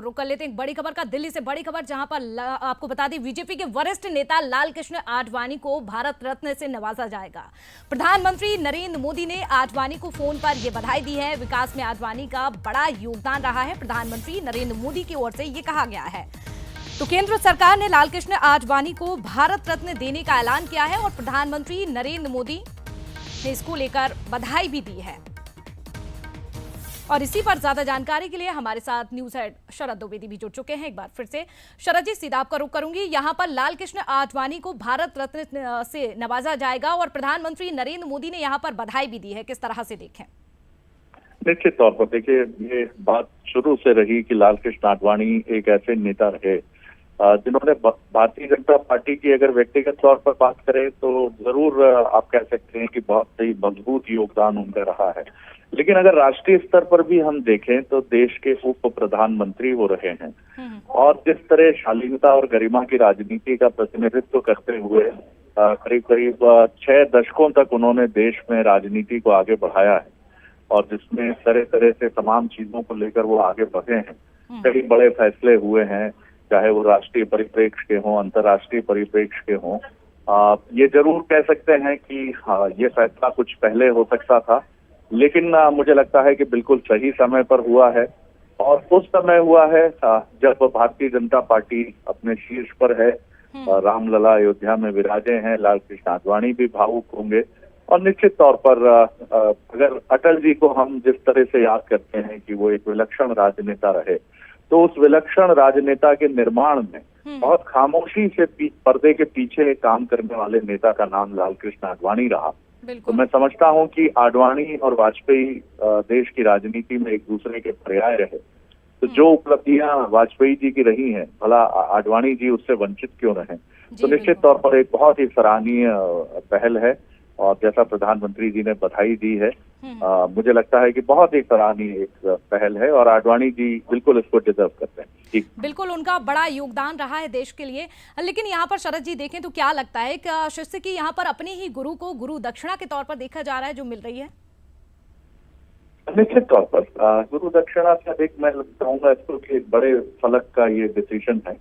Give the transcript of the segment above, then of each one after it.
रुक कर लेते हैं एक बड़ी खबर का। दिल्ली से बड़ी खबर, जहां पर आपको बता दें बीजेपी के वरिष्ठ नेता लालकृष्ण आडवाणी को भारत रत्न से नवाजा जाएगा। प्रधानमंत्री नरेंद्र मोदी ने आडवाणी को फोन पर यह बधाई दी है। विकास में आडवाणी का बड़ा योगदान रहा है, प्रधानमंत्री नरेंद्र मोदी की ओर से यह कहा गया है। तो केंद्र सरकार ने लालकृष्ण आडवाणी को भारत रत्न देने का ऐलान किया है और प्रधानमंत्री नरेंद्र मोदी ने इसको लेकर बधाई भी दी है। और इसी पर ज्यादा जानकारी के लिए हमारे साथ न्यूज हेड शरद द्विवेदी भी जुड़ चुके हैं। एक बार फिर से शरद जी, सीधा आपका रुख करूंगी। यहां पर लालकृष्ण आडवाणी को भारत रत्न से नवाजा जाएगा और प्रधानमंत्री नरेंद्र मोदी ने यहां पर बधाई भी दी है, किस तरह से देखें? निश्चित तौर पर देखिए, ये बात शुरू से रही कि लालकृष्ण आडवाणी एक ऐसे नेता रहे जिन्होंने भारतीय जनता पार्टी की अगर व्यक्तिगत तौर पर बात करें तो जरूर आप कह सकते हैं कि बहुत ही मजबूत योगदान उनका रहा है। लेकिन अगर राष्ट्रीय स्तर पर भी हम देखें तो देश के उप प्रधानमंत्री वो रहे हैं और जिस तरह शालीनता और गरिमा की राजनीति का प्रतिनिधित्व करते हुए करीब करीब 6 दशकों तक उन्होंने देश में राजनीति को आगे बढ़ाया है और जिसमें तरह तरह से तमाम चीजों को लेकर वो आगे बढ़े हैं। कई बड़े फैसले हुए हैं, चाहे वो राष्ट्रीय परिप्रेक्ष्य के हों, अंतर्राष्ट्रीय परिप्रेक्ष्य के हों। ये जरूर कह सकते हैं कि ये फैसला कुछ पहले हो सकता था, लेकिन मुझे लगता है कि बिल्कुल सही समय पर हुआ है और उस समय हुआ है जब भारतीय जनता पार्टी अपने शीर्ष पर है। रामलला अयोध्या में विराजे हैं, लालकृष्ण आडवाणी भी भावुक होंगे और निश्चित तौर पर अगर अटल जी को हम जिस तरह से याद करते हैं कि वो एक विलक्षण राजनेता रहे, तो उस विलक्षण राजनेता के निर्माण में बहुत खामोशी से पर्दे के पीछे काम करने वाले नेता का नाम लालकृष्ण आडवाणी रहा। तो मैं समझता हूं कि आडवाणी और वाजपेयी देश की राजनीति में एक दूसरे के पर्याय रहे। तो जो उपलब्धियां वाजपेयी जी की रही हैं, भला आडवाणी जी उससे वंचित क्यों रहे? तो निश्चित तौर पर एक बहुत ही सराहनीय पहल है और जैसा प्रधानमंत्री जी ने बधाई दी है, मुझे लगता है कि बहुत ही सराहनीय एक पहल है और आडवाणी जी बिल्कुल इसको डिजर्व करते हैं। बिल्कुल, उनका बड़ा योगदान रहा है देश के लिए। लेकिन यहाँ पर शरद जी देखें तो क्या लगता है कि शिष्य की यहाँ पर अपने ही गुरु को गुरु दक्षिणा के तौर पर देखा जा रहा है जो मिल रही है? निश्चित तौर पर गुरु दक्षिणा से अधिक मैं कहूँगा इसको कि एक बड़े फलक का ये डिसीजन है।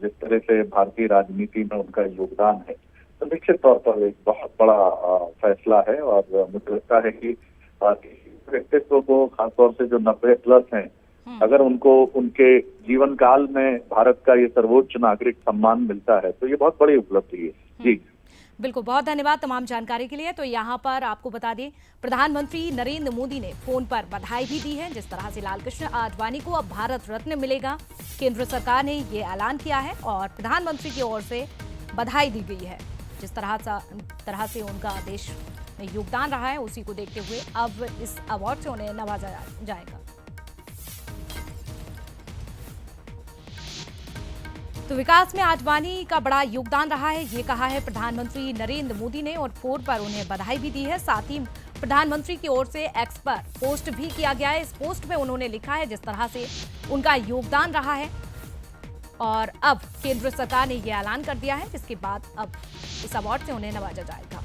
जिस तरह से भारतीय राजनीति में उनका योगदान है, तो निश्चित तौर पर एक बहुत बड़ा फैसला है और मुझे लगता है कि व्यक्तित्व को खासतौर से जो 90+ हैं, अगर उनको उनके जीवन काल में भारत का ये सर्वोच्च नागरिक सम्मान मिलता है तो ये बहुत बड़ी उपलब्धि है। जी बिल्कुल, बहुत धन्यवाद तमाम जानकारी के लिए। तो यहाँ पर आपको बता दें प्रधानमंत्री नरेंद्र मोदी ने फोन पर बधाई भी दी है। जिस तरह से लालकृष्ण आडवाणी को अब भारत रत्न मिलेगा, केंद्र सरकार ने ये ऐलान किया है और प्रधानमंत्री की ओर से बधाई दी गई है। जिस तरह से उनका देश में योगदान रहा है, उसी को देखते हुए अब इस अवार्ड से उन्हें नवाजा जाएगा। तो विकास में आडवाणी का बड़ा योगदान रहा है, ये कहा है प्रधानमंत्री नरेंद्र मोदी ने और फोन पर उन्हें बधाई भी दी है। साथ ही प्रधानमंत्री की ओर से एक्स पर पोस्ट भी किया गया है। इस पोस्ट में उन्होंने लिखा है जिस तरह से उनका योगदान रहा है और अब केंद्र सरकार ने यह ऐलान कर दिया है, जिसके बाद अब इस अवार्ड से उन्हें नवाजा जाएगा।